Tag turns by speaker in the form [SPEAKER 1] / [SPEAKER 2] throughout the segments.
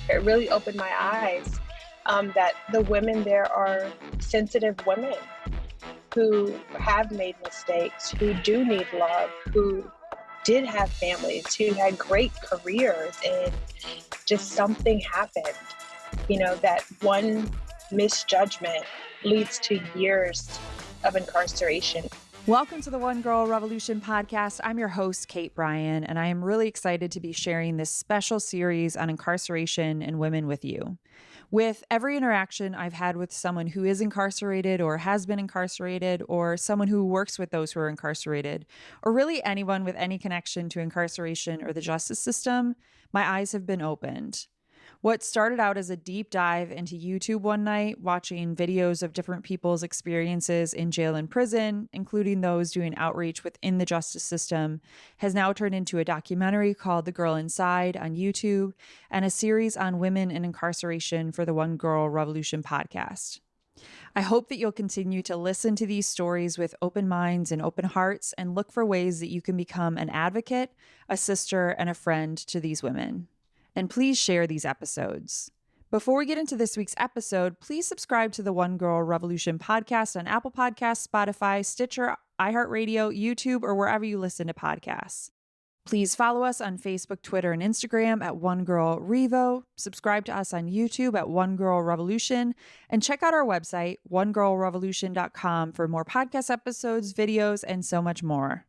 [SPEAKER 1] It really opened my eyes that the women there are sensitive women who have made mistakes, who do need love, who did have families, who had great careers, and just something happened. That one misjudgment leads to years of incarceration.
[SPEAKER 2] Welcome to the One Girl Revolution podcast. I'm your host, Kate Bryan, and I am really excited to be sharing this special series on incarceration and women with you. With every interaction I've had with someone who is incarcerated or has been incarcerated, or someone who works with those who are incarcerated, or really anyone with any connection to incarceration or the justice system, my eyes have been opened. What started out as a deep dive into YouTube one night, watching videos of different people's experiences in jail and prison, including those doing outreach within the justice system, has now turned into a documentary called The Girl Inside on YouTube and a series on women in incarceration for the One Girl Revolution podcast. I hope that you'll continue to listen to these stories with open minds and open hearts and look for ways that you can become an advocate, a sister, and a friend to these women. And please share these episodes. Before we get into this week's episode, please subscribe to the One Girl Revolution podcast on Apple Podcasts, Spotify, Stitcher, iHeartRadio, YouTube, or wherever you listen to podcasts. Please follow us on Facebook, Twitter, and Instagram at One Girl Revo. Subscribe to us on YouTube at One Girl Revolution, and check out our website, onegirlrevolution.com, for more podcast episodes, videos, and so much more.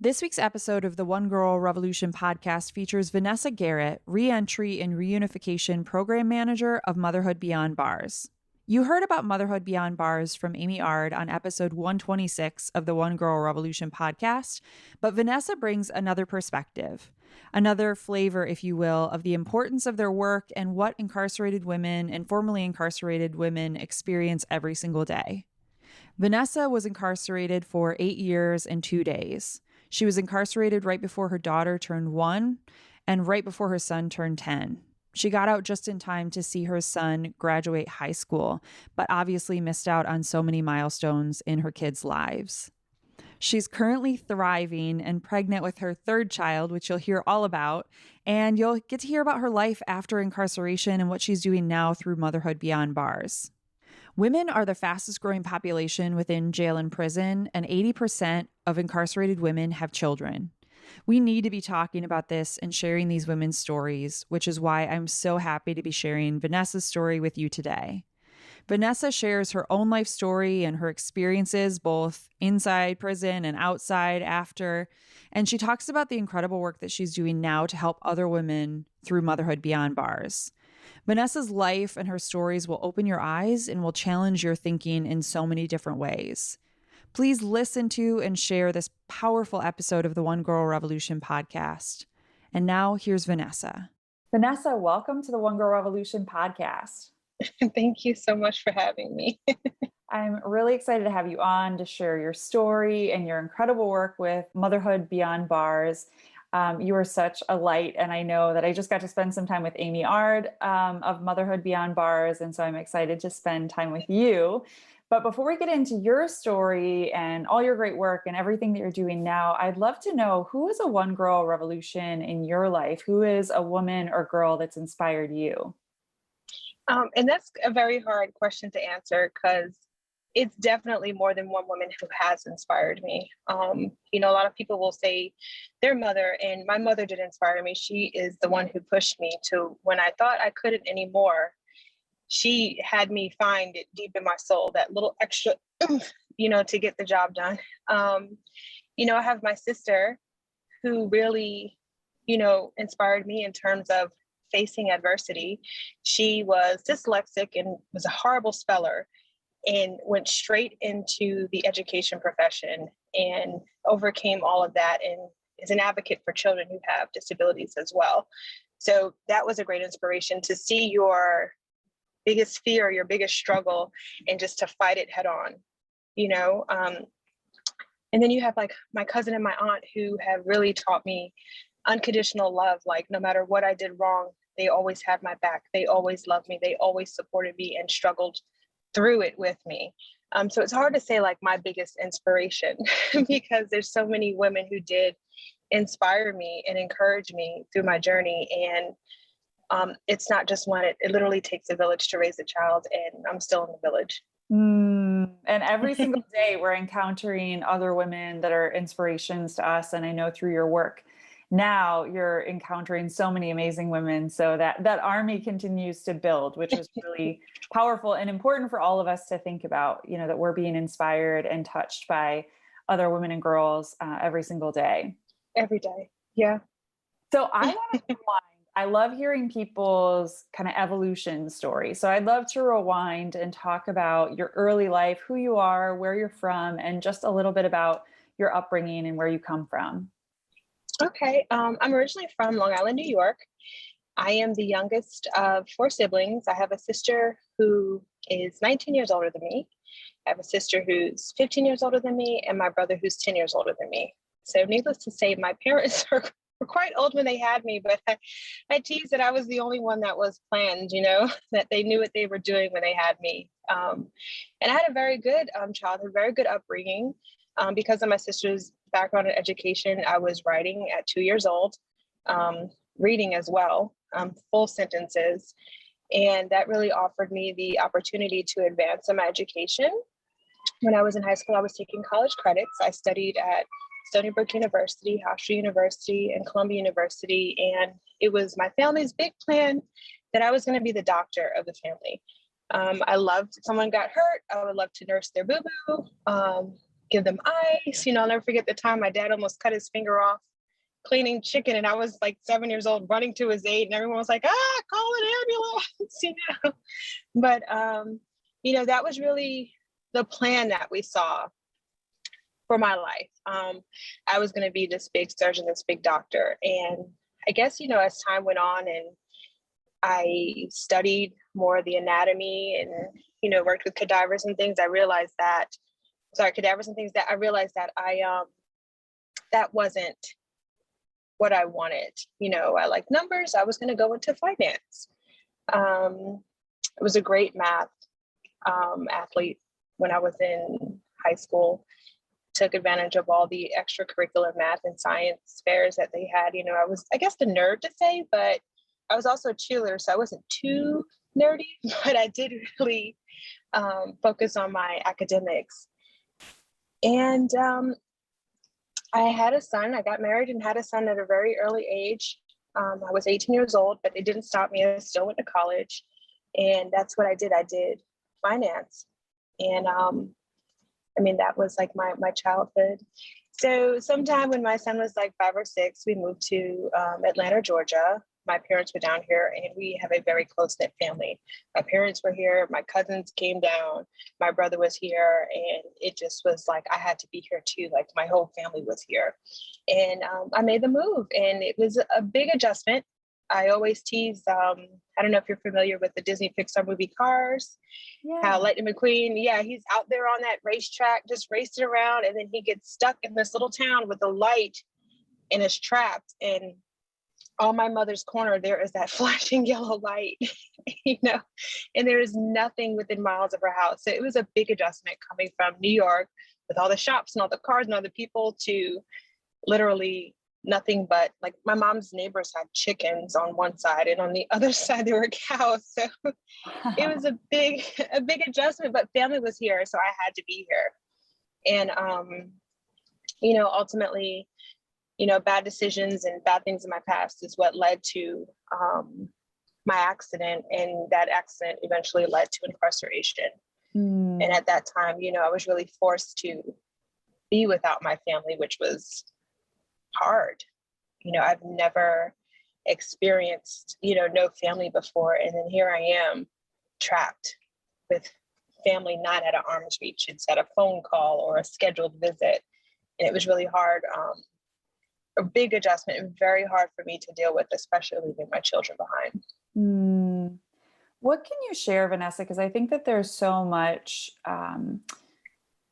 [SPEAKER 2] This week's episode of the One Girl Revolution podcast features Vanessa Garrett, Reentry and Reunification Program Manager of Motherhood Beyond Bars. You heard about Motherhood Beyond Bars from Amy Ard on episode 126 of the One Girl Revolution podcast, but Vanessa brings another perspective, another flavor, if you will, of the importance of their work and what incarcerated women and formerly incarcerated women experience every single day. Vanessa was incarcerated for 8 years and 2 days. She was incarcerated right before her daughter turned 1 and right before her son turned 10. She got out just in time to see her son graduate high school, but obviously missed out on so many milestones in her kids' lives. She's currently thriving and pregnant with her third child, which you'll hear all about, and you'll get to hear about her life after incarceration and what she's doing now through Motherhood Beyond Bars. Women are the fastest growing population within jail and prison, and 80% of incarcerated women have children. We need to be talking about this and sharing these women's stories, which is why I'm so happy to be sharing Vanessa's story with you today. Vanessa shares her own life story and her experiences both inside prison and outside after, and she talks about the incredible work that she's doing now to help other women through Motherhood Beyond Bars. Vanessa's life and her stories will open your eyes and will challenge your thinking in so many different ways. Please listen to and share this powerful episode of the One Girl Revolution podcast. And now here's Vanessa. Vanessa, welcome to the One Girl Revolution podcast.
[SPEAKER 1] Thank you so much for having me.
[SPEAKER 2] I'm really excited to have you on to share your story and your incredible work with Motherhood Beyond Bars. You are such a light, and I know that I just got to spend some time with Amy Ard of Motherhood Beyond Bars, and so I'm excited to spend time with you. But before we get into your story and all your great work and everything that you're doing now, I'd love to know, who is a One Girl Revolution in your life? Who is a woman or girl that's inspired you?
[SPEAKER 1] And that's a very hard question to answer because it's definitely more than one woman who has inspired me. A lot of people will say their mother, and my mother did inspire me. She is the one who pushed me to when I thought I couldn't anymore. She had me find it deep in my soul, that little extra, to get the job done. I have my sister who really, inspired me in terms of facing adversity. She was dyslexic and was a horrible speller, and went straight into the education profession and overcame all of that and is an advocate for children who have disabilities as well. So that was a great inspiration to see your biggest fear, your biggest struggle, and just to fight it head on, And then you have like my cousin and my aunt who have really taught me unconditional love. Like no matter what I did wrong, they always had my back. They always loved me. They always supported me and struggled through it with me. So it's hard to say like my biggest inspiration because there's so many women who did inspire me and encourage me through my journey. And It's not just one, it literally takes a village to raise a child, and I'm still in the village.
[SPEAKER 2] And every single day we're encountering other women that are inspirations to us. And I know through your work now you're encountering so many amazing women. So that army continues to build, which is really powerful and important for all of us to think about, that we're being inspired and touched by other women and girls every single day.
[SPEAKER 1] Every day. Yeah.
[SPEAKER 2] So I want to rewind. I love hearing people's kind of evolution story. So I'd love to rewind and talk about your early life, who you are, where you're from, and just a little bit about your upbringing and where you come from.
[SPEAKER 1] Okay. I'm originally from Long Island, New York. I am the youngest of 4 siblings. I have a sister who is 19 years older than me. I have a sister who's 15 years older than me, and my brother who's 10 years older than me. So needless to say, my parents were quite old when they had me, but I tease that I was the only one that was planned, that they knew what they were doing when they had me. And I had a very good childhood, very good upbringing. Because of my sister's background in education, I was writing at 2 years old, reading as well, full sentences. And that really offered me the opportunity to advance in my education. When I was in high school, I was taking college credits. I studied at Stony Brook University, Hofstra University, and Columbia University. And it was my family's big plan that I was going to be the doctor of the family. I loved, if someone got hurt, I would love to nurse their boo-boo, give them ice. I'll never forget the time my dad almost cut his finger off cleaning chicken. And I was like 7 years old running to his aid, and everyone was like, call an ambulance, But, that was really the plan that we saw for my life. I was going to be this big surgeon, this big doctor. And I guess, as time went on and I studied more of the anatomy and, worked with cadavers and things, I realized that that wasn't what I wanted. I like numbers. I was going to go into finance. I was a great math athlete when I was in high school. Took advantage of all the extracurricular math and science fairs that they had. I was, I guess, the nerd to say, but I was also a cheerleader, so I wasn't too nerdy, but I did really focus on my academics. And I had a son. I got married and had a son at a very early age. I was 18 years old, but it didn't stop me. I still went to college, and that's what I did. I did finance, and that was like my childhood. So sometime when my son was like 5 or 6, we moved to Atlanta, Georgia. My parents were down here, and we have a very close-knit family. My parents were here. My cousins came down. My brother was here, and it just was like I had to be here too. Like my whole family was here. And I made the move, and it was a big adjustment. I always tease, I don't know if you're familiar with the Disney Pixar movie Cars, how Lightning McQueen, he's out there on that racetrack, just racing around, and then he gets stuck in this little town with a light and is trapped. And on my mother's corner, there is that flashing yellow light, and there is nothing within miles of her house. So it was a big adjustment coming from New York with all the shops and all the cars and all the people to literally nothing but, like, my mom's neighbors had chickens on one side, and on the other side there were cows. So it was a big adjustment, but family was here, so I had to be here. And ultimately, bad decisions and bad things in my past is what led to my accident, and that accident eventually led to incarceration. And at that time, I was really forced to be without my family, which was hard. I've never experienced, no family before. And then here I am trapped with family not at an arm's reach. It's at a phone call or a scheduled visit. And it was really hard, a big adjustment, and very hard for me to deal with, especially leaving my children behind.
[SPEAKER 2] What can you share, Vanessa? Because I think that there's so much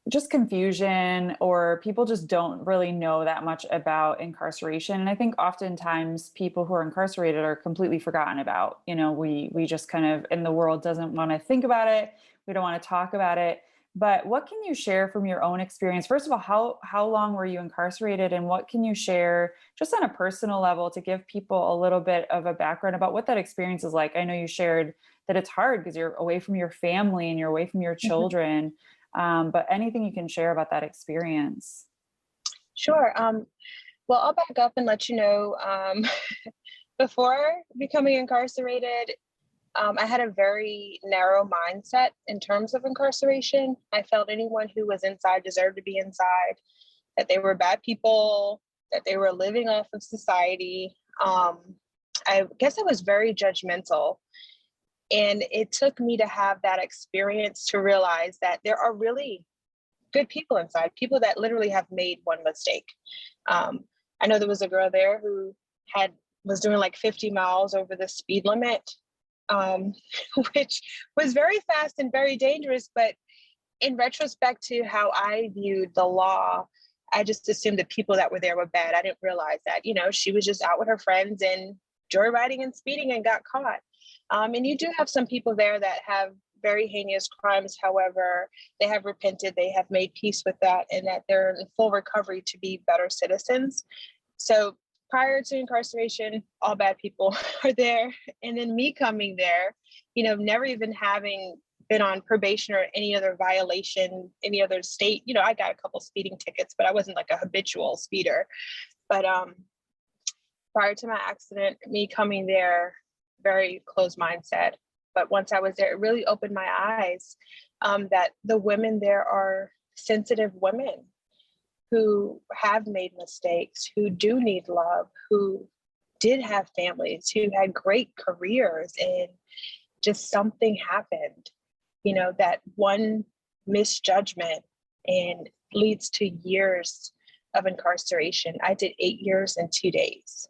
[SPEAKER 2] just confusion, or people just don't really know that much about incarceration. And I think oftentimes people who are incarcerated are completely forgotten about. We just kind of, in the world, doesn't want to think about it. We don't want to talk about it. But what can you share from your own experience? First of all, how long were you incarcerated, and what can you share just on a personal level to give people a little bit of a background about what that experience is like? I know you shared that it's hard because you're away from your family and you're away from your
[SPEAKER 1] Mhm.
[SPEAKER 2] children. But anything you can share about that experience?
[SPEAKER 1] Sure. Well, I'll back up and let you know. Before becoming incarcerated, I had a very narrow mindset in terms of incarceration. I felt anyone who was inside deserved to be inside, that they were bad people, that they were living off of society. I guess I was very judgmental. And it took me to have that experience to realize that there are really good people inside, people that literally have made one mistake. Um, I know there was a girl there who was doing like 50 miles over the speed limit, um, which was very fast and very dangerous. But in retrospect to how I viewed the law, I just assumed the people that were there were bad. I didn't realize that, she was just out with her friends and joyriding and speeding and got caught. And you do have some people there that have very heinous crimes. However, they have repented, they have made peace with that, and that they're in full recovery to be better citizens. So prior to incarceration, all bad people are there. And then me coming there, never even having been on probation or any other violation, any other state, I got a couple speeding tickets, but I wasn't like a habitual speeder. But prior to my accident, me coming there, very closed mindset. But once I was there, it really opened my eyes that the women there are sensitive women who have made mistakes, who do need love, who did have families, who had great careers, and just something happened, that one misjudgment and leads to years of incarceration. I did 8 years and 2 days.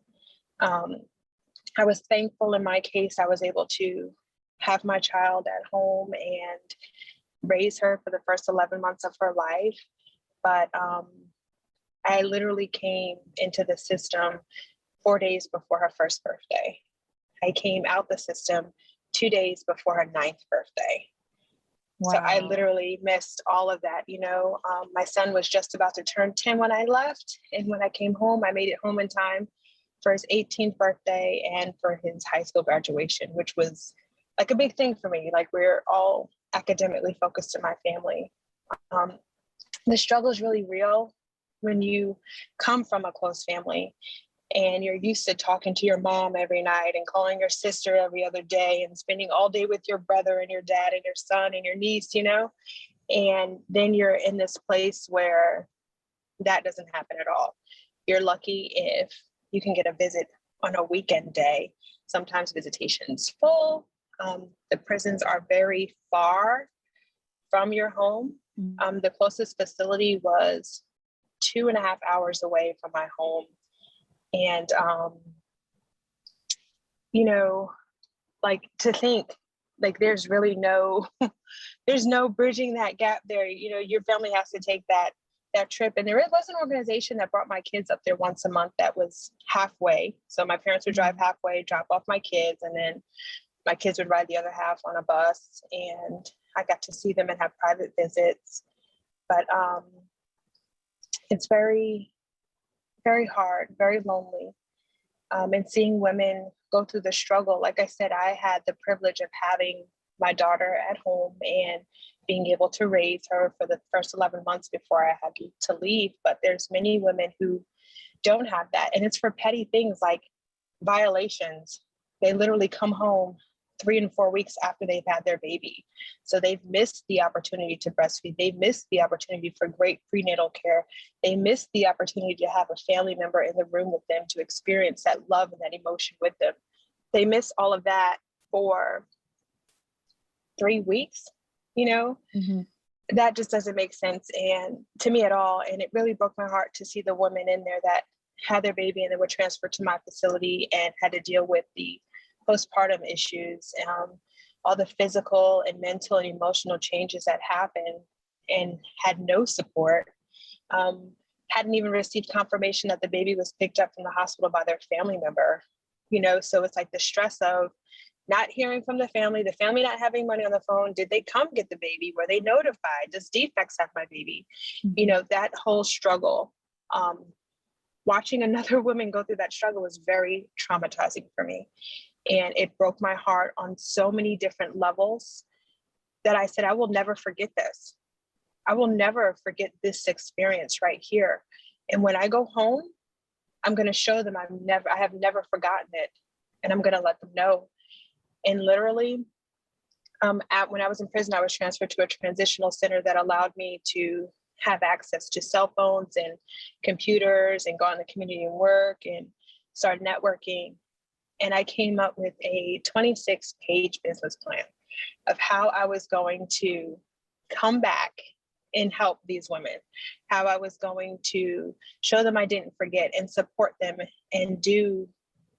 [SPEAKER 1] I was thankful in my case, I was able to have my child at home and raise her for the first 11 months of her life. But I literally came into the system 4 days before her first birthday. I came out the system 2 days before her 9th birthday. Wow. So I literally missed all of that. My son was just about to turn 10 when I left. And when I came home, I made it home in time for his 18th birthday and for his high school graduation, which was like a big thing for me. Like, we're all academically focused in my family. The struggle is really real when you come from a close family and you're used to talking to your mom every night and calling your sister every other day and spending all day with your brother and your dad and your son and your niece, and then you're in this place where that doesn't happen at all. You're lucky if you can get a visit on a weekend day. Sometimes visitation's full. The prisons are very far from your home. The closest facility was 2.5 hours away from my home. And, like, to think, like, there's really there's no bridging that gap there. Your family has to take that trip. And there was an organization that brought my kids up there once a month that was halfway. So my parents would drive halfway, drop off my kids, and then my kids would ride the other half on a bus. And I got to see them and have private visits. But it's very, very hard, very lonely. And seeing women go through the struggle. Like I said, I had the privilege of having my daughter at home and being able to raise her for the first 11 months before I had to leave. But there's many women who don't have that. And it's for petty things like violations. They literally come home 3 and 4 weeks after they've had their baby. So they've missed the opportunity to breastfeed. They've missed the opportunity for great prenatal care. They missed the opportunity to have a family member in the room with them to experience that love and that emotion with them. They miss all of that for 3 weeks, That just doesn't make sense and to me at all. And it really broke my heart to see the women in there that had their baby and then were transferred to my facility and had to deal with the postpartum issues, all the physical and mental and emotional changes that happened, and had no support, hadn't even received confirmation that the baby was picked up from the hospital by their family member, so it's like the stress of not hearing from the family not having money on the phone. Did they come get the baby? Were they notified? Does defects have my baby? You know, that whole struggle. Watching another woman go through that struggle was very traumatizing for me. And it broke my heart on so many different levels that I said, I will never forget this. I will never forget this experience right here. And when I go home, I'm going to show them I have never forgotten it. And I'm going to let them know. And literally, when I was in prison, I was transferred to a transitional center that allowed me to have access to cell phones and computers and go on the community and work and start networking. And I came up with a 26-page business plan of how I was going to come back and help these women, how I was going to show them I didn't forget and support them and do,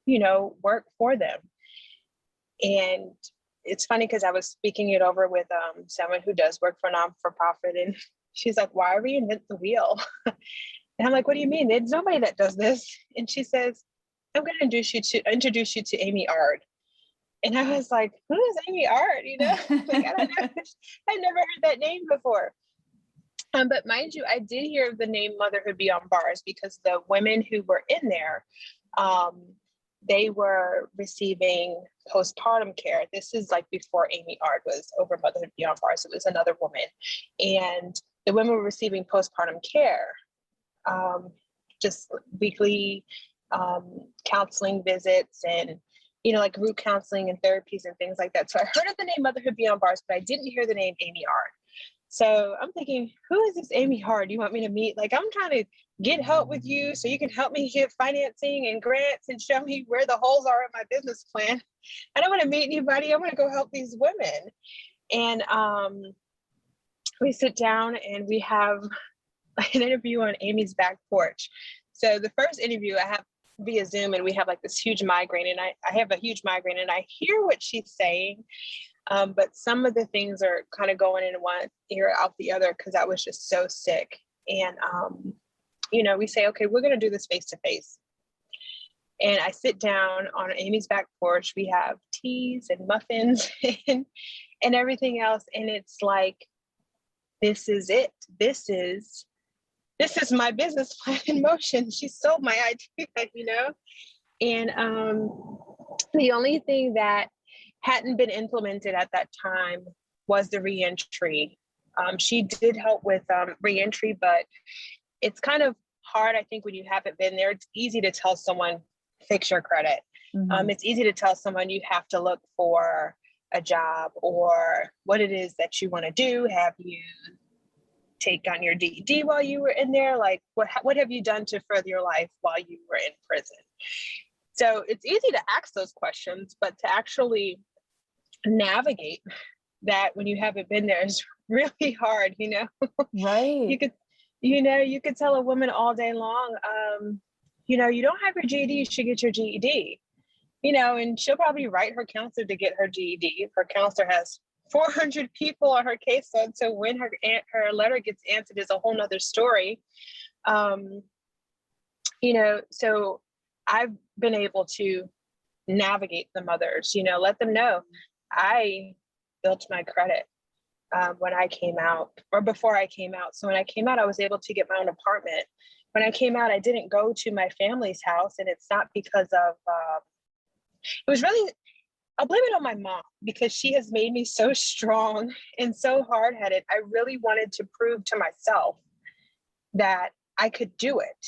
[SPEAKER 1] you know, work for them. And it's funny because I was speaking it over with someone who does work for non-for-profit, and she's like, why reinvent the wheel? And I'm like, what do you mean? There's nobody that does this. And she says, I'm going to introduce you to Amy Ard. And I was like, who is Amy Ard? You know, like, I don't know. I never heard that name before. But mind you, I did hear the name Motherhood Beyond Bars because the women who were in there, they were receiving postpartum care. This is like before Amy Ard was over Motherhood Beyond Bars. It was another woman. And the women were receiving postpartum care, just weekly counseling visits and, you know, like group counseling and therapies and things like that. So I heard of the name Motherhood Beyond Bars, but I didn't hear the name Amy Ard. So I'm thinking, who is this Amy Ard you want me to meet? Like, I'm trying to get help with you so you can help me get financing and grants and show me where the holes are in my business plan. I don't want to meet anybody. I want to go help these women. And we sit down and we have an interview on Amy's back porch. So the first interview I have via Zoom, and we have like this huge migraine, and I have a huge migraine, and I hear what she's saying. But some of the things are kind of going in one ear out the other because I was just so sick. And, you know, we say, okay, we're going to do this face to face. And I sit down on Amy's back porch. We have teas and muffins and everything else. And it's like, this is it. This is my business plan in motion. She sold my idea, you know? And the only thing that hadn't been implemented at that time was the reentry. She did help with reentry, but it's kind of hard, I think, when you haven't been there. It's easy to tell someone, fix your credit. Mm-hmm. It's easy to tell someone you have to look for a job or what it is that you want to do. Have you take on your DED while you were in there? Like, what have you done to further your life while you were in prison? So it's easy to ask those questions, but to actually navigate that when you haven't been there is really hard, you know? Right. You could tell a woman all day long, you know, you don't have your GED, you should get your GED, you know, and she'll probably write her counselor to get her GED. If her counselor has 400 people on her caseload, so when her letter gets answered is a whole nother story. You know, so I've been able to navigate the mothers, you know, let them know I built my credit when I came out or before I came out. So when I came out, I was able to get my own apartment. When I came out, I didn't go to my family's house, and it's not because of, it was really, I'll blame it on my mom because she has made me so strong and so hard-headed. I really wanted to prove to myself that I could do it,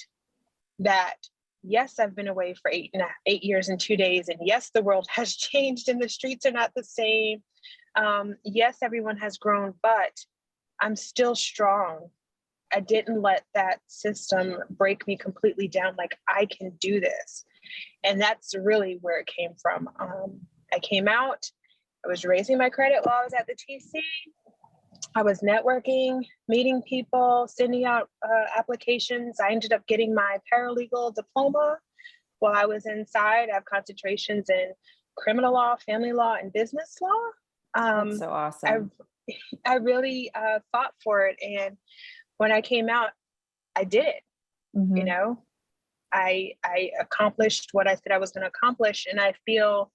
[SPEAKER 1] that yes, I've been away for 8 years and 2 days. And yes, the world has changed and the streets are not the same. Yes, everyone has grown, but I'm still strong. I didn't let that system break me completely down. Like, I can do this. And that's really where it came from. I came out, I was raising my credit while I was at the TC. I was networking, meeting people, sending out applications. I ended up getting my paralegal diploma while I was inside. I have concentrations in criminal law, family law, and business law.
[SPEAKER 2] That's so awesome.
[SPEAKER 1] I really fought for it. And when I came out, I did it. Mm-hmm. You know, I accomplished what I said I was going to accomplish. And I feel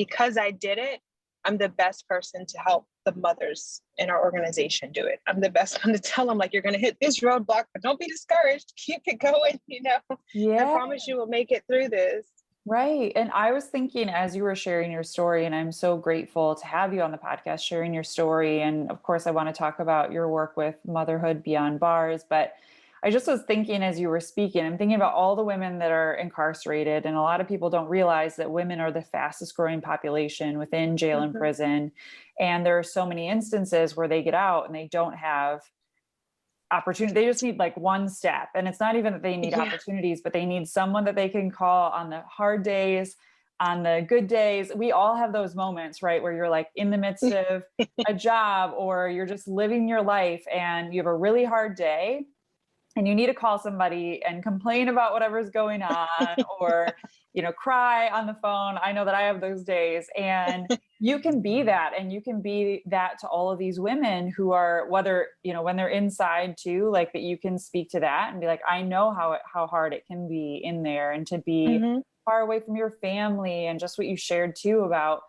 [SPEAKER 1] because I did it, I'm the best person to help the mothers in our organization do it. I'm the best one to tell them, like, you're going to hit this roadblock, but don't be discouraged. Keep it going. I
[SPEAKER 2] Yeah.
[SPEAKER 1] promise you will make it through this.
[SPEAKER 2] Right. And I was thinking as you were sharing your story, and I'm so grateful to have you on the podcast sharing your story. And of course, I want to talk about your work with Motherhood Beyond Bars. But I just was thinking as you were speaking, I'm thinking about all the women that are incarcerated. And a lot of people don't realize that women are the fastest growing population within jail and prison. And there are so many instances where they get out and they don't have opportunity. They just need like one step. And it's not even that they need opportunities, but they need someone that they can call on the hard days, on the good days. We all have those moments, right? Where you're like in the midst of a job or you're just living your life and you have a really hard day and you need to call somebody and complain about whatever's going on or, cry on the phone. I know that I have those days, and you can be that, and you can be that to all of these women who are, whether, when they're inside too, like that you can speak to that and be like, I know how hard it can be in there, and to be far away from your family, and just what you shared too about,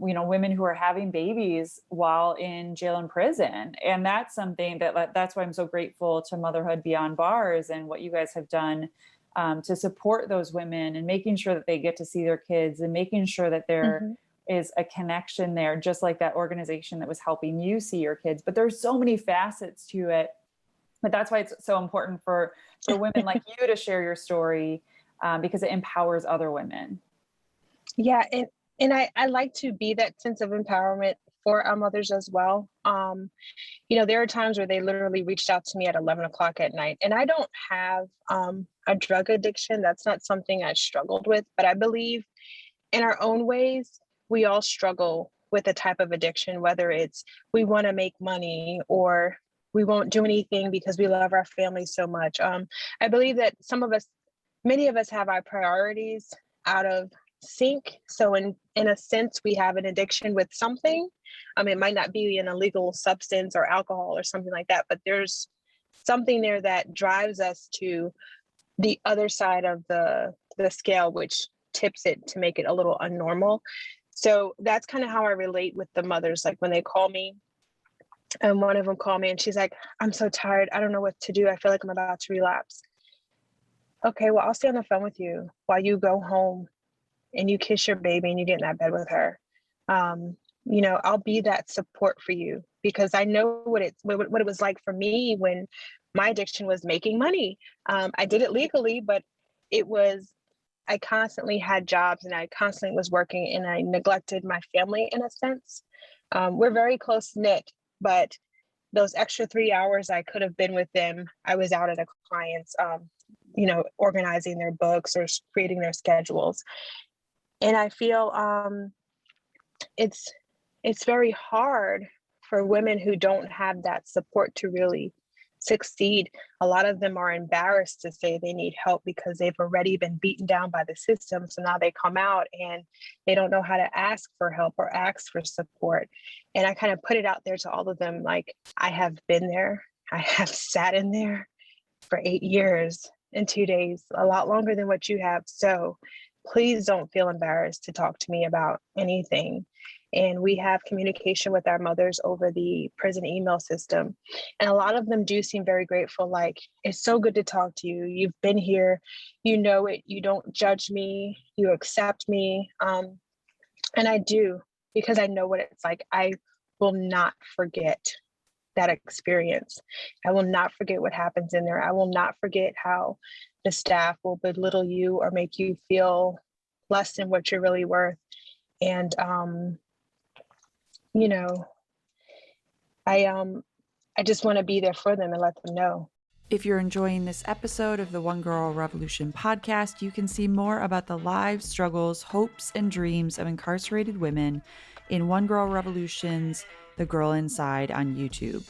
[SPEAKER 2] women who are having babies while in jail and prison. And that's something that's why I'm so grateful to Motherhood Beyond Bars and what you guys have done to support those women and making sure that they get to see their kids and making sure that there is a connection there, just like that organization that was helping you see your kids. But there's so many facets to it. But that's why it's so important for women like you to share your story, because it empowers other women.
[SPEAKER 1] Yeah. And I like to be that sense of empowerment for our mothers as well. There are times where they literally reached out to me at 11 o'clock at night, and I don't have a drug addiction. That's not something I struggled with, but I believe in our own ways, we all struggle with a type of addiction, whether it's we want to make money or we won't do anything because we love our family so much. I believe that many of us have our priorities out of sync. So in a sense, we have an addiction with something. It might not be an illegal substance or alcohol or something like that, but there's something there that drives us to the other side of the scale, which tips it to make it a little unnormal. So that's kind of how I relate with the mothers. Like when they call me, and one of them called me and she's like, I'm so tired. I don't know what to do. I feel like I'm about to relapse. Okay, well, I'll stay on the phone with you while you go home and you kiss your baby and you get in that bed with her. I'll be that support for you, because I know what it was like for me when my addiction was making money. I did it legally, but I constantly had jobs and I constantly was working, and I neglected my family in a sense. We're very close knit, but those extra 3 hours I could have been with them, I was out at a client's, organizing their books or creating their schedules. And I feel it's very hard for women who don't have that support to really succeed. A lot of them are embarrassed to say they need help because they've already been beaten down by the system. So now they come out and they don't know how to ask for help or ask for support. And I kind of put it out there to all of them, like, I have been there. I have sat in there for 8 years and 2 days, a lot longer than what you have. So please don't feel embarrassed to talk to me about anything. And we have communication with our mothers over the prison email system. And a lot of them do seem very grateful. Like, it's so good to talk to you. You've been here, you know it, you don't judge me, you accept me. And I do, because I know what it's like. I will not forget that experience. I will not forget what happens in there. I will not forget how the staff will belittle you or make you feel less than what you're really worth. And, I just want to be there for them and let them know.
[SPEAKER 2] If you're enjoying this episode of the One Girl Revolution podcast, you can see more about the lives, struggles, hopes, and dreams of incarcerated women in One Girl Revolution's The Girl Inside on YouTube.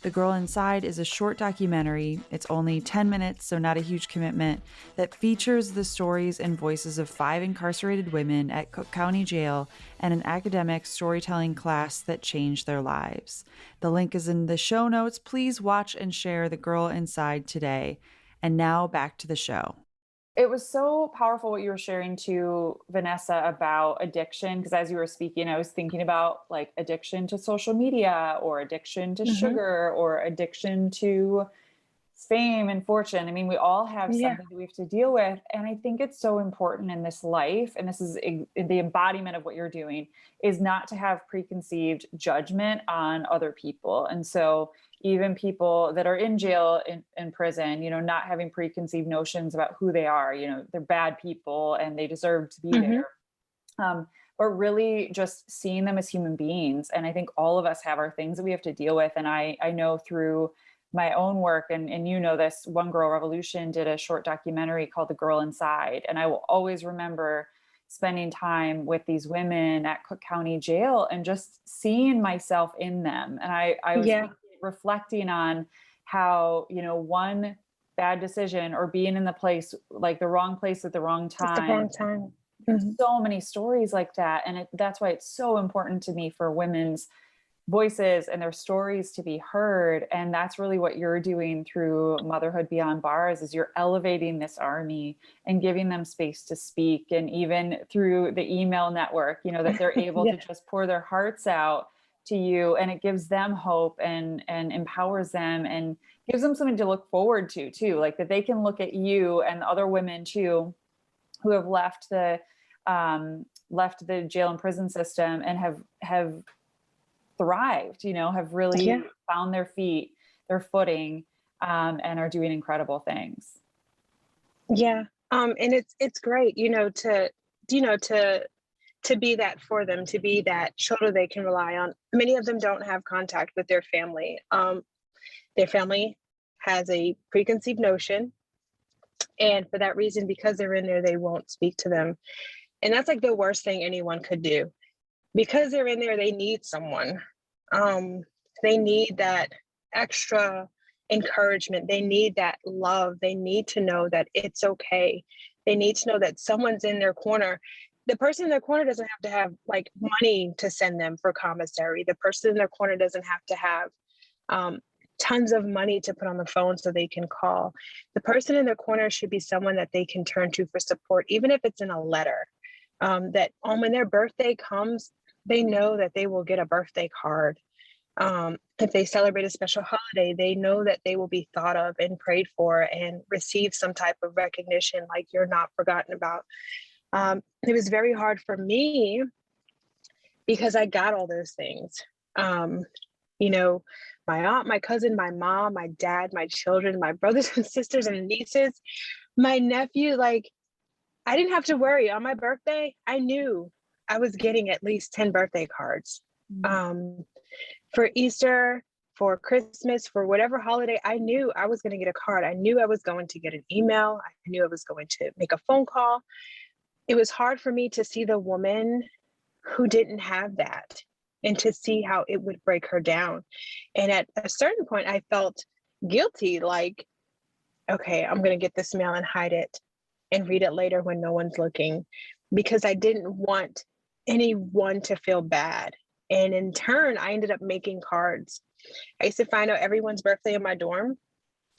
[SPEAKER 2] The Girl Inside is a short documentary. It's only 10 minutes, so not a huge commitment, that features the stories and voices of 5 incarcerated women at Cook County Jail and an academic storytelling class that changed their lives. The link is in the show notes. Please watch and share The Girl Inside today. And now back to the show. It was so powerful what you were sharing to Vanessa about addiction. Because as you were speaking, I was thinking about like addiction to social media or addiction to
[SPEAKER 1] Hmm.
[SPEAKER 2] sugar or addiction to fame and fortune. I mean, we all have
[SPEAKER 1] Yeah.
[SPEAKER 2] something that we have to deal with. And I think it's so important in this life, and this is the embodiment of what you're doing, is not to have preconceived judgment on other people. And so even people that are in jail, in prison, not having preconceived notions about who they are, they're bad people and they deserve to be
[SPEAKER 1] Hmm.
[SPEAKER 2] there. But really just seeing them as human beings. And I think all of us have our things that we have to deal with. And I know through my own work, and this One Girl Revolution did a short documentary called The Girl Inside. And I will always remember spending time with these women at Cook County Jail and just seeing myself in them. And I was
[SPEAKER 1] Yeah.
[SPEAKER 2] reflecting on how, one bad decision or being in the place, like the wrong place at the wrong
[SPEAKER 1] It's the
[SPEAKER 2] time.
[SPEAKER 1] wrong time.
[SPEAKER 2] There's
[SPEAKER 1] Hmm.
[SPEAKER 2] so many stories like that. And that's why it's so important to me for women's voices and their stories to be heard. And that's really what you're doing through Motherhood Beyond Bars, is you're elevating this army and giving them space to speak. And even through the email network, that they're able
[SPEAKER 1] Yeah.
[SPEAKER 2] to just pour their hearts out to you, and it gives them hope and empowers them and gives them something to look forward to too, like that they can look at you and other women too who have left the jail and prison system and have thrived, have
[SPEAKER 1] Yeah.
[SPEAKER 2] really found their feet, their footing, and are doing incredible things.
[SPEAKER 1] Yeah. And it's great, to be that for them, to be that shoulder they can rely on. Many of them don't have contact with their family. Their family has a preconceived notion, and for that reason, because they're in there, they won't speak to them. And that's like the worst thing anyone could do. Because they're in there, they need someone. Um, they need that extra encouragement. They need that love. They need to know that it's okay. They need to know that someone's in their corner. The person in their corner doesn't have to have like money to send them for commissary. The person in their corner doesn't have to have um, tons of money to put on the phone so they can call. The person in their corner should be someone that they can turn to for support, even if it's in a letter. That when their birthday comes, they know that they will get a birthday card. If they celebrate a special holiday, they know that they will be thought of and prayed for and receive some type of recognition, like you're not forgotten about. It was very hard for me because I got all those things. Um, you know, my aunt, my cousin, my mom, my dad, my children, my brothers and sisters and nieces, my nephew, like I didn't have to worry. On my birthday, I knew I was getting at least 10 birthday cards.
[SPEAKER 2] Mm.
[SPEAKER 1] Um, for Easter, for Christmas, for whatever holiday, I knew I was going to get a card. I knew I was going to get an email. I knew I was going to make a phone call. It was hard for me to see the woman who didn't have that and to see how it would break her down. And at a certain point, I felt guilty, like, okay, I'm going to get this mail and hide it and read it later when no one's looking, because I didn't want anyone to feel bad. And in turn, I ended up making cards. I used to find out everyone's birthday in my dorm.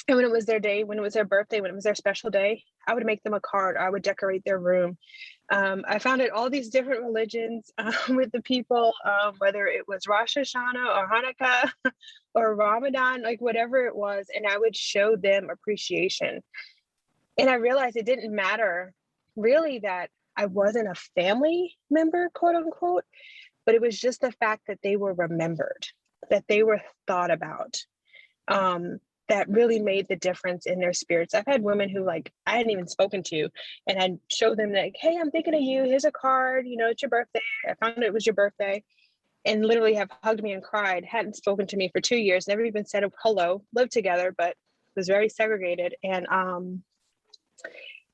[SPEAKER 1] And when it was their day, when it was their birthday, when it was their special day, I would make them a card. I would decorate their room. I found out all these different religions with the people, whether it was Rosh Hashanah or Hanukkah or Ramadan, like whatever it was. And I would show them appreciation. And I realized it didn't matter really that I wasn't a family member, quote unquote, but it was just the fact that they were remembered, that they were thought about. That really made the difference in their spirits. I've had women who like I hadn't even spoken to, and I'd show them like, hey, I'm thinking of you. Here's a card. It's your birthday. I found out it was your birthday, and literally have hugged me and cried. Hadn't spoken to me for 2 years. Never even said hello. Lived together, but was very segregated. And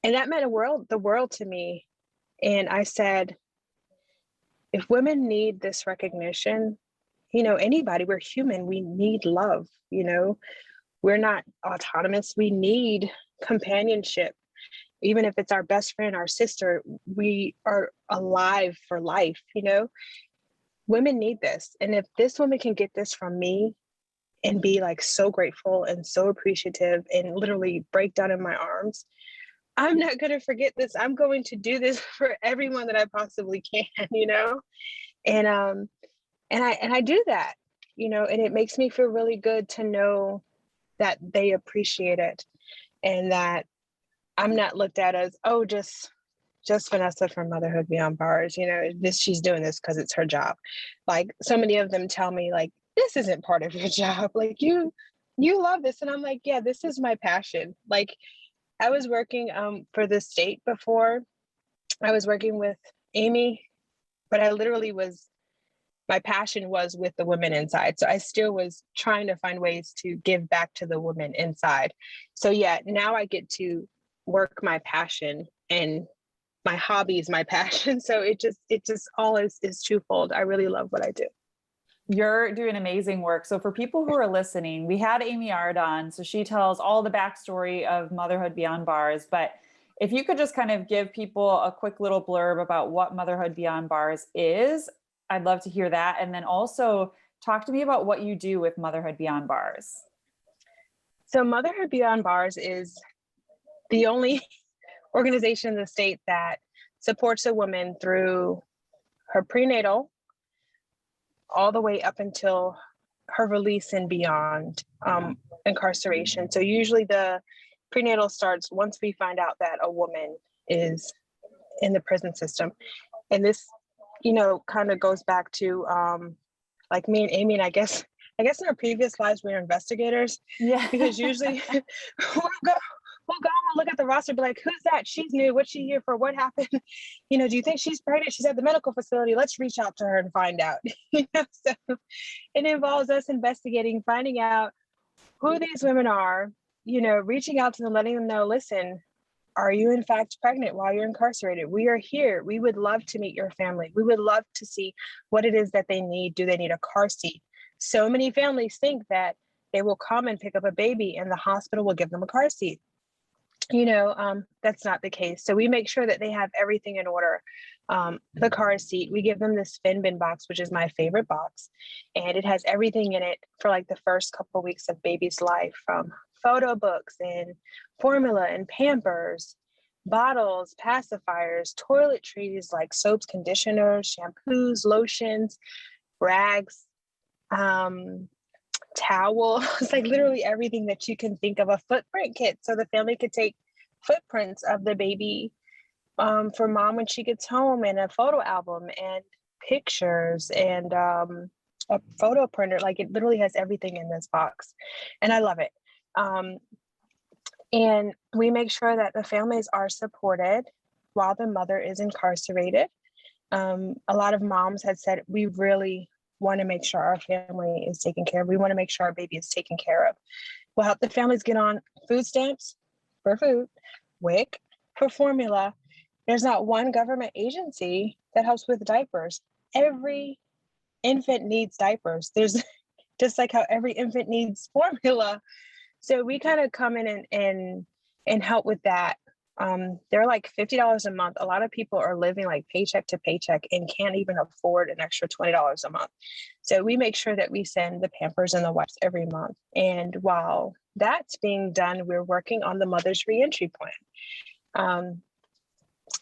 [SPEAKER 1] that meant the world to me. And I said, if women need this recognition, anybody, we're human. We need love. We're not autonomous. We need companionship. Even if it's our best friend, our sister, we are alive for life. Women need this. And if this woman can get this from me and be like so grateful and so appreciative and literally break down in my arms, I'm not going to forget this. I'm going to do this for everyone that I possibly can, and I do that, and it makes me feel really good to know that they appreciate it, and that I'm not looked at as, oh, just Vanessa from Motherhood Beyond Bars, she's doing this because it's her job. Like, so many of them tell me, like, this isn't part of your job. Like, you love this. And I'm like, yeah, this is my passion. Like, I was working for the state before. I was working with Amy, but my passion was with the women inside. So I still was trying to find ways to give back to the women inside. So yeah, now I get to work my passion, and my hobby is my passion. So it just all is twofold. I really love what I do.
[SPEAKER 2] You're doing amazing work. So for people who are listening, we had Amy Ard on, so she tells all the backstory of Motherhood Beyond Bars. But if you could just kind of give people a quick little blurb about what Motherhood Beyond Bars is, I'd love to hear that. And then also talk to me about what you do with Motherhood Beyond Bars.
[SPEAKER 1] So Motherhood Beyond Bars is the only organization in the state that supports a woman through her prenatal all the way up until her release and beyond incarceration. So usually the prenatal starts once we find out that a woman is in the prison system. And this, kind of goes back to like me and Amy, and I guess in our previous lives, we were investigators.
[SPEAKER 2] Yeah.
[SPEAKER 1] Because usually we'll go and look at the roster, be like, who's that? She's new. What's she here for? What happened? Do you think she's pregnant? She's at the medical facility. Let's reach out to her and find out. So it involves us investigating, finding out who these women are, reaching out to them, letting them know, listen, are you in fact pregnant while you're incarcerated? We are here. We would love to meet your family. We would love to see what it is that they need. Do they need a car seat? So many families think that they will come and pick up a baby and the hospital will give them a car seat. That's not the case. So we make sure that they have everything in order. The car seat, we give them this fin bin box, which is my favorite box. And it has everything in it for like the first couple of weeks of baby's life, from photo books and formula and Pampers, bottles, pacifiers, toiletries like soaps, conditioners, shampoos, lotions, rags, towels, like literally everything that you can think of, a footprint kit. So the family could take footprints of the baby for mom when she gets home, and a photo album and pictures and a photo printer. Like, it literally has everything in this box, and I love it. And we make sure that the families are supported while the mother is incarcerated. A lot of moms had said, we really want to make sure our family is taken care of. We want to make sure our baby is taken care of. We'll help the families get on food stamps for food, WIC for formula. There's not one government agency that helps with diapers. Every infant needs diapers. There's just like how every infant needs formula. So we kind of come in and help with that. They're like $50 a month. A lot of people are living like paycheck to paycheck and can't even afford an extra $20 a month. So we make sure that we send the Pampers and the wipes every month. And while that's being done, we're working on the mother's reentry plan.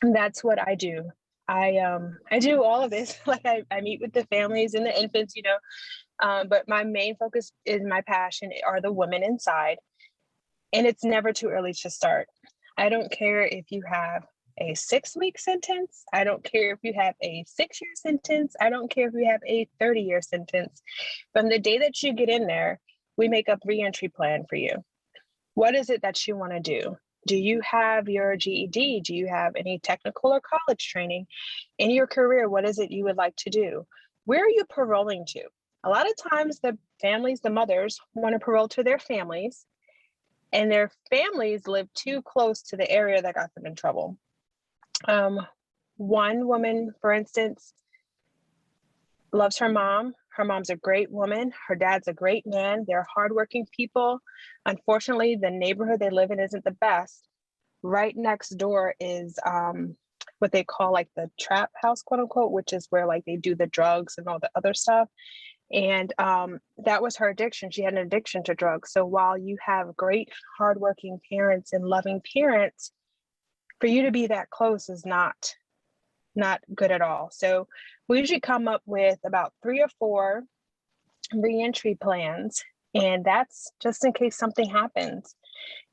[SPEAKER 1] And that's what I do. I do all of this. Like I meet with the families and the infants, but my main focus is my passion are the women inside. And it's never too early to start. I don't care if you have a 6-week sentence. I don't care if you have a 6-year sentence. I don't care if you have a 30-year sentence. From the day that you get in there, we make a reentry plan for you. What is it that you want to do? Do you have your GED? Do you have any technical or college training? In your career, what is it you would like to do? Where are you paroling to? A lot of times the families, the mothers, want to parole to their families, and their families live too close to the area that got them in trouble. One woman, for instance, loves her mom. Her mom's a great woman. Her dad's a great man. They're hardworking people. Unfortunately, the neighborhood they live in isn't the best. Right next door is what they call like the trap house, quote unquote, which is where like they do the drugs and all the other stuff. And that was her addiction. She had an addiction to drugs. So while you have great, hardworking parents and loving parents, for you to be that close is not good at all. So we usually come up with about 3 or 4 reentry plans, and that's just in case something happens.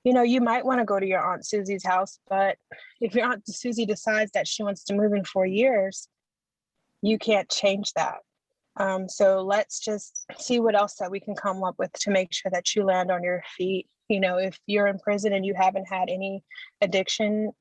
[SPEAKER 1] You might want to go to your Aunt Susie's house, but if your Aunt Susie decides that she wants to move in 4 years, you can't change that. So let's just see what else that we can come up with to make sure that you land on your feet. If you're in prison and you haven't had any addiction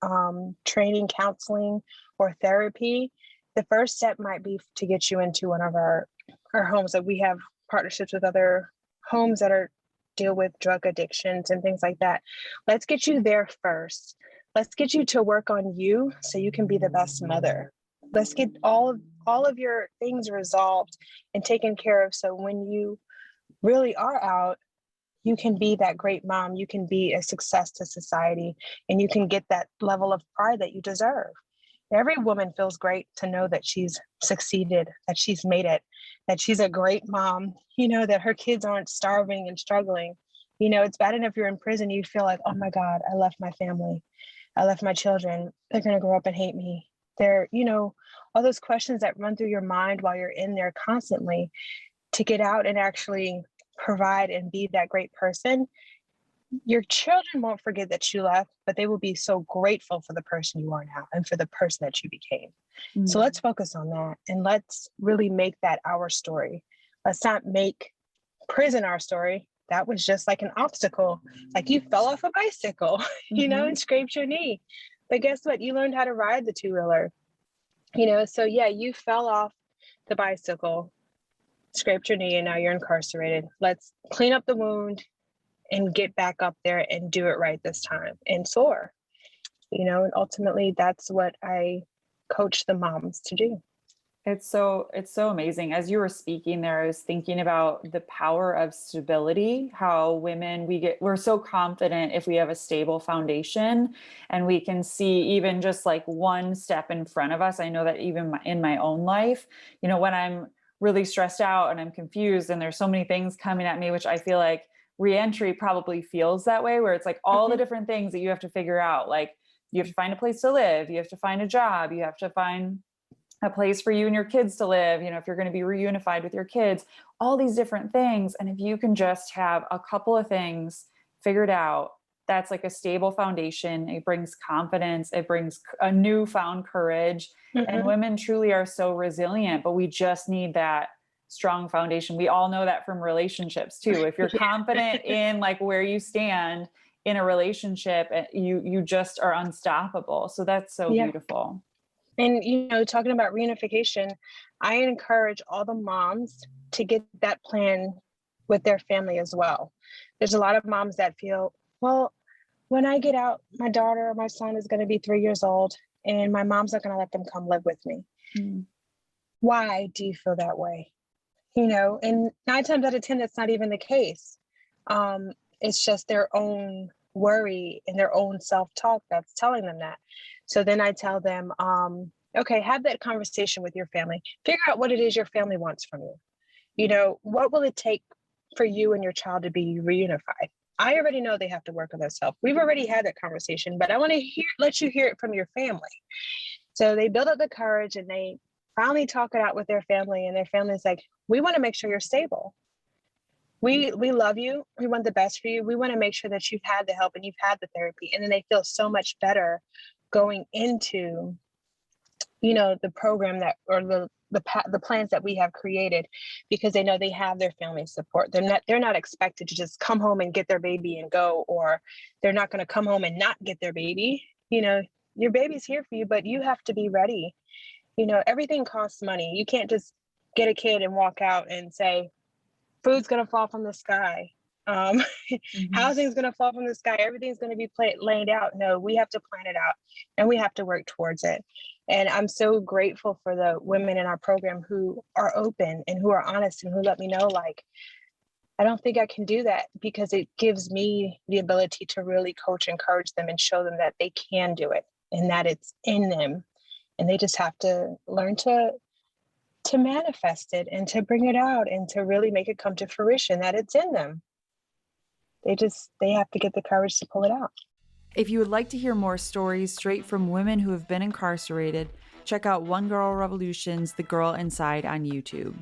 [SPEAKER 1] training, counseling, or therapy, the first step might be to get you into one of our homes. That we have partnerships with other homes that deal with drug addictions and things like that. Let's get you there first. Let's get you to work on you so you can be the best mother. Let's get all of your things resolved and taken care of, so when you really are out, you can be that great mom, you can be a success to society, and you can get that level of pride that you deserve. Every woman feels great to know that she's succeeded, that she's made it, that she's a great mom, that her kids aren't starving and struggling. It's bad enough you're in prison, you feel like, oh my God, I left my family. I left my children. They're going to grow up and hate me. They're, all those questions that run through your mind while you're in there constantly. To get out and actually provide and be that great person, your children won't forget that you left, but they will be so grateful for the person you are now and for the person that you became. Mm-hmm. So let's focus on that, and let's really make that our story. Let's not make prison our story. That was just like an obstacle. Like you fell off a bicycle, and scraped your knee. But guess what? You learned how to ride the 2-wheeler. So yeah, you fell off the bicycle, scraped your knee, and now you're incarcerated. Let's clean up the wound and get back up there and do it right this time and soar. And ultimately that's what I coach the moms to do.
[SPEAKER 2] It's so amazing. As you were speaking there, I was thinking about the power of stability, how women, we're so confident if we have a stable foundation and we can see even just like one step in front of us. I know that even in my own life, when I'm really stressed out and I'm confused and there's so many things coming at me, which I feel like reentry probably feels that way, where it's like all the different things that you have to figure out. Like you have to find a place to live, you have to find a job, you have to find a place for you and your kids to live, if you're going to be reunified with your kids, all these different things. And if you can just have a couple of things figured out, that's like a stable foundation. It brings confidence. It brings a newfound courage. And women truly are so resilient, but we just need that strong foundation. We all know that from relationships too. If you're confident in like where you stand in a relationship, you just are unstoppable. So that's so beautiful.
[SPEAKER 1] And, talking about reunification, I encourage all the moms to get that plan with their family as well. There's a lot of moms that feel, well, when I get out, my daughter or my son is going to be 3 years old and my mom's not going to let them come live with me. Why do you feel that way? And 9 times out of 10, that's not even the case. It's just their own worry and their own self-talk that's telling them that. So then I tell them, okay, have that conversation with your family. Figure out what it is your family wants from you. What will it take for you and your child to be reunified? I already know they have to work on themselves. We've already had that conversation, but I want to let you hear it from your family. So they build up the courage and they finally talk it out with their family, and their family's like, we want to make sure you're stable. We love you. We want the best for you. We want to make sure that you've had the help and you've had the therapy. And then they feel so much better going into, the program or the plans that we have created, because they know they have their family support. They're not expected to just come home and get their baby and go, or they're not going to come home and not get their baby. Your baby's here for you, but you have to be ready. Everything costs money. You can't just get a kid and walk out and say, food's going to fall from the sky. Housing's going to fall from the sky. Everything's going to be laid out. No, we have to plan it out and we have to work towards it. And I'm so grateful for the women in our program who are open and who are honest and who let me know, like, I don't think I can do that, because it gives me the ability to really coach, encourage them, and show them that they can do it and that it's in them. And they just have to learn to manifest it and to bring it out and to really make it come to fruition, that it's in them. They have to get the courage to pull it out.
[SPEAKER 2] If you would like to hear more stories straight from women who have been incarcerated, check out One Girl Revolution's The Girl Inside on YouTube.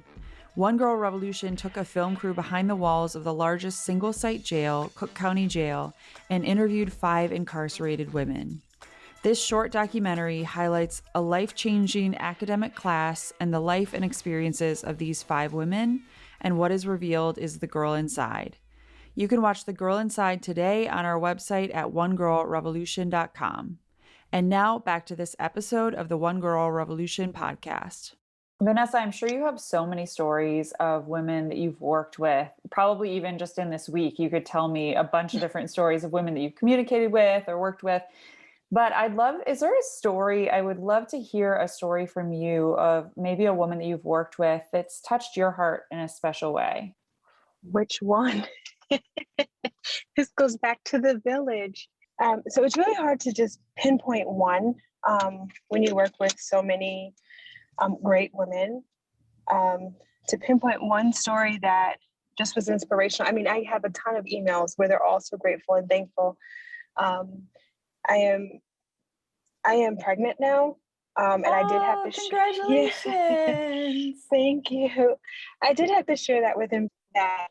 [SPEAKER 2] One Girl Revolution took a film crew behind the walls of the largest single-site jail, Cook County Jail, and interviewed 5 incarcerated women. This short documentary highlights a life-changing academic class and the life and experiences of these 5 women, and what is revealed is the girl inside. You can watch The Girl Inside today on our website at onegirlrevolution.com. And now back to this episode of the One Girl Revolution podcast. Vanessa, I'm sure you have so many stories of women that you've worked with, probably even just in this week. You could tell me a bunch of different stories of women that you've communicated with or worked with. But is there a story, I would love to hear a story from you of maybe a woman that you've worked with that's touched your heart in a special way.
[SPEAKER 1] Which one? This goes back to the village. So it's really hard to just pinpoint one when you work with so many great women. To pinpoint one story that just was inspirational. I mean, I have a ton of emails where they're all so grateful and thankful. I am pregnant now. And I did have to
[SPEAKER 2] congratulations.
[SPEAKER 1] Yeah. Thank you. I did have to share that with him that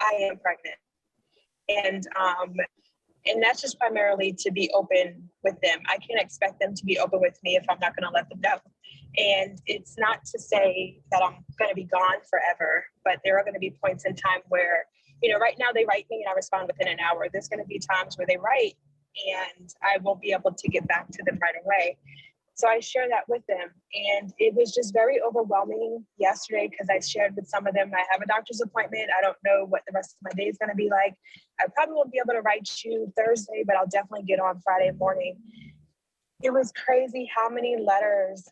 [SPEAKER 1] I am pregnant. And that's just primarily to be open with them. I can't expect them to be open with me if I'm not going to let them know. And it's not to say that I'm going to be gone forever, but there are going to be points in time where, right now they write me and I respond within an hour. There's going to be times where they write and I won't be able to get back to them right away. So I share that with them. And it was just very overwhelming yesterday because I shared with some of them, I have a doctor's appointment. I don't know what the rest of my day is going to be like. I probably won't be able to write you Thursday, but I'll definitely get on Friday morning. It was crazy how many letters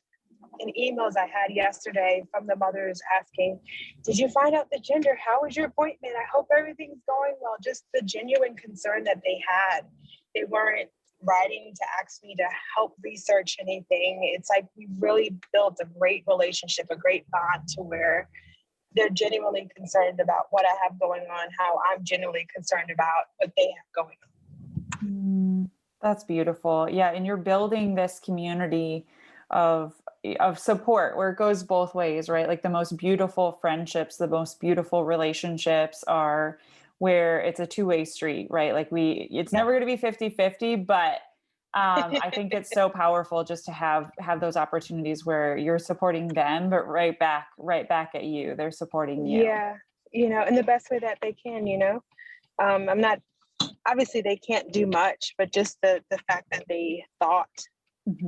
[SPEAKER 1] and emails I had yesterday from the mothers asking, did you find out the gender? How was your appointment? I hope everything's going well. Just the genuine concern that they had. They weren't writing to ask me to help research anything. It's like we really built a great relationship, a great bond to where they're genuinely concerned about what I have going on, how I'm genuinely concerned about what they have going on.
[SPEAKER 2] That's beautiful. Yeah. And you're building this community of support where it goes both ways, right? Like the most beautiful friendships, the most beautiful relationships are where it's a two-way street, right? Like it's never going to be 50-50, but I think it's so powerful just to have those opportunities where you're supporting them, but right back at you, they're supporting you.
[SPEAKER 1] Yeah. In the best way that they can, I'm not, obviously they can't do much, but just the fact that they thought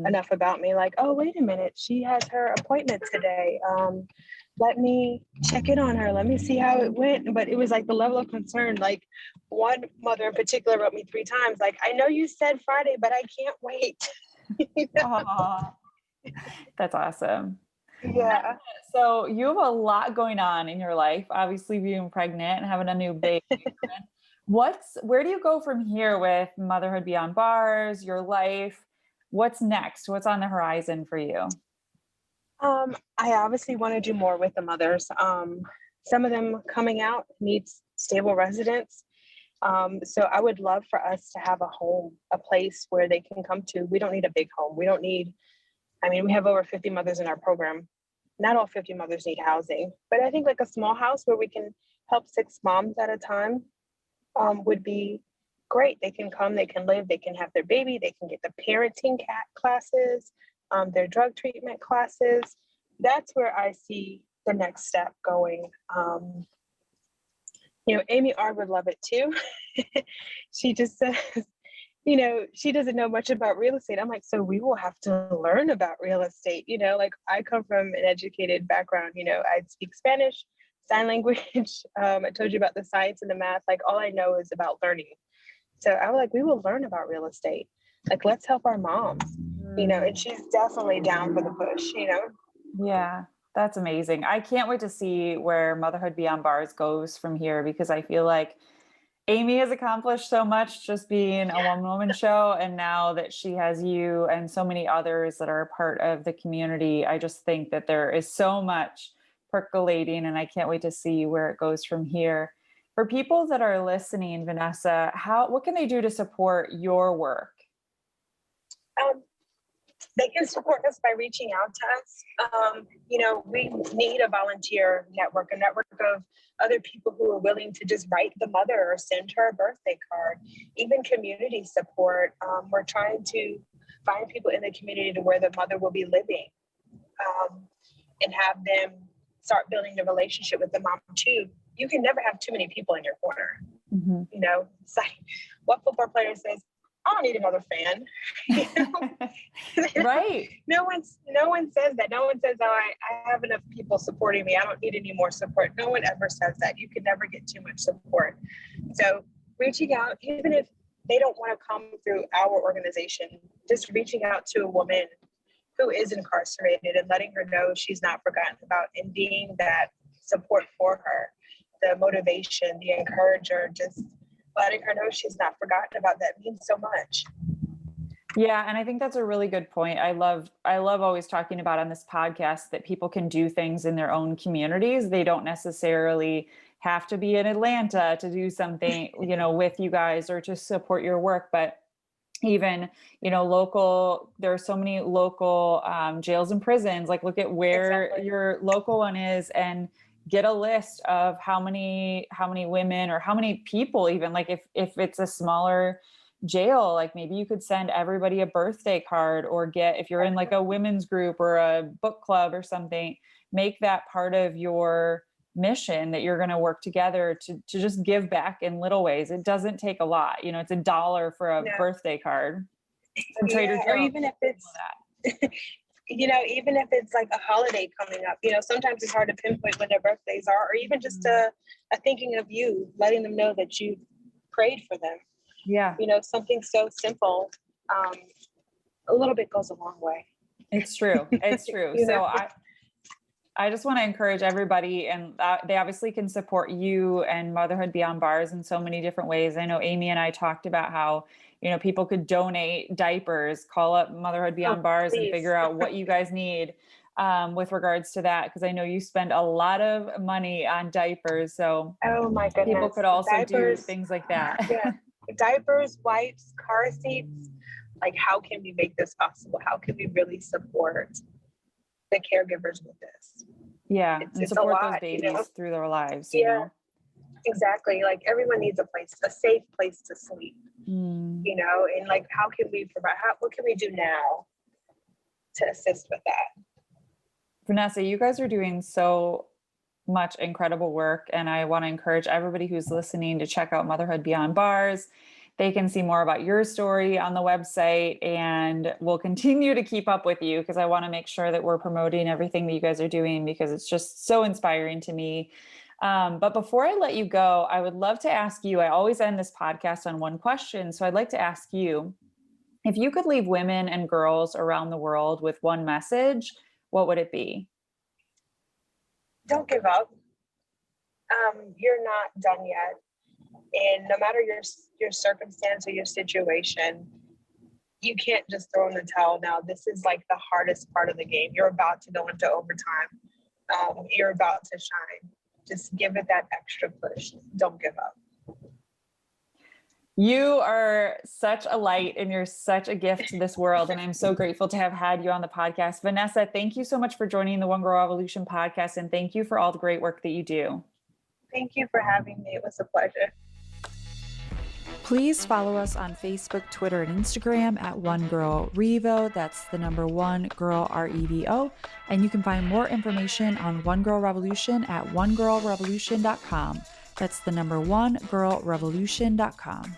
[SPEAKER 1] enough about me, like, oh, wait a minute, she has her appointment today. Let me check in on her. Let me see how it went. But it was like the level of concern, like one mother in particular wrote me 3 times, like, I know you said Friday, but I can't wait.
[SPEAKER 2] That's awesome.
[SPEAKER 1] Yeah.
[SPEAKER 2] So you have a lot going on in your life, obviously being pregnant and having a new baby. Where do you go from here with Motherhood Beyond Bars, your life? What's next? What's on the horizon for you?
[SPEAKER 1] I obviously want to do more with the mothers. Some of them coming out needs stable residence. So I would love for us to have a home, a place where they can come to. We don't need a big home. We have over 50 mothers in our program. Not all 50 mothers need housing, but I think like a small house where we can help 6 moms at a time would be great. They can come, they can live, they can have their baby, they can get the parenting classes, their drug treatment classes. That's where I see the next step going. Amy R would love it too. She just says, she doesn't know much about real estate. I'm like, so we will have to learn about real estate. Like I come from an educated background, I speak Spanish, sign language. I told you about the science and the math. Like all I know is about learning. So I was like, we will learn about real estate. Like, let's help our moms, and she's definitely down for the push,
[SPEAKER 2] Yeah, that's amazing. I can't wait to see where Motherhood Beyond Bars goes from here, because I feel like Amy has accomplished so much just being a one-woman show. And now that she has you and so many others that are a part of the community, I just think that there is so much percolating, and I can't wait to see where it goes from here. For people that are listening, Vanessa, what can they do to support your work?
[SPEAKER 1] They can support us by reaching out to us. We need a volunteer network, a network of other people who are willing to just write the mother or send her a birthday card, even community support. We're trying to find people in the community to where the mother will be living, and have them start building a relationship with the mom too. You can never have too many people in your corner.
[SPEAKER 2] Mm-hmm.
[SPEAKER 1] It's like what football player says, I don't need another fan.
[SPEAKER 2] Right.
[SPEAKER 1] No one says that. No one says, oh, I have enough people supporting me. I don't need any more support. No one ever says that. You can never get too much support. So reaching out, even if they don't want to come through our organization, just reaching out to a woman who is incarcerated and letting her know she's not forgotten about, and being that support for her, the motivation, the encourager, just letting her know she's not forgotten about, that means so much.
[SPEAKER 2] Yeah. And I think that's a really good point. I love always talking about on this podcast that people can do things in their own communities. They don't necessarily have to be in Atlanta to do something, with you guys or to support your work. But even, local, there are so many local jails and prisons. Like, look at where
[SPEAKER 1] Exactly.
[SPEAKER 2] your local one is and get a list of how many women or how many people, even like if it's a smaller jail, like maybe you could send everybody a birthday card, or if you're in like a women's group or a book club or something, make that part of your mission that you're going to work together to just give back in little ways. It doesn't take a lot. It's $1 for a birthday card from Trader Joe's.
[SPEAKER 1] Or even if it's, even if it's like a holiday coming up, sometimes it's hard to pinpoint when their birthdays are, or even just a thinking of you, letting them know that you prayed for them.
[SPEAKER 2] Yeah.
[SPEAKER 1] Something so simple, a little bit goes a long way.
[SPEAKER 2] It's true. It's true. So I just want to encourage everybody, and they obviously can support you and Motherhood Beyond Bars in so many different ways. I know Amy and I talked about how, people could donate diapers, call up Motherhood Beyond Bars and figure out what you guys need with regards to that. Because I know you spend a lot of money on diapers. So
[SPEAKER 1] oh my goodness,
[SPEAKER 2] people could also
[SPEAKER 1] diapers,
[SPEAKER 2] do things like that.
[SPEAKER 1] Yeah. Diapers, wipes, car seats. Like, how can we make this possible? How can we really support the caregivers with this?
[SPEAKER 2] Yeah, and support those babies through their lives.
[SPEAKER 1] Exactly. Like, everyone needs a safe place to sleep. And like, how can we provide? What can we do now to assist with that?
[SPEAKER 2] Vanessa, you guys are doing so much incredible work, and I want to encourage everybody who's listening to check out Motherhood Beyond Bars. They can see more about your story on the website, and we'll continue to keep up with you because I want to make sure that we're promoting everything that you guys are doing, because it's just so inspiring to me. But before I let you go, I would love to ask you, I always end this podcast on one question. So I'd like to ask you, if you could leave women and girls around the world with one message, what would it be?
[SPEAKER 1] Don't give up. You're not done yet. And no matter your circumstance or your situation, you can't just throw in the towel now. This is like the hardest part of the game. You're about to go into overtime. You're about to shine. Just give it that extra push. Don't give up.
[SPEAKER 2] You are such a light and you're such a gift to this world. And I'm so grateful to have had you on the podcast. Vanessa, thank you so much for joining the One Girl Revolution podcast. And thank you for all the great work that you do.
[SPEAKER 1] Thank you for having me. It was a pleasure.
[SPEAKER 2] Please follow us on Facebook, Twitter, and Instagram at One Girl Revo. That's the number One Girl REVO. And you can find more information on One Girl Revolution at onegirlrevolution.com. That's the number onegirlrevolution.com.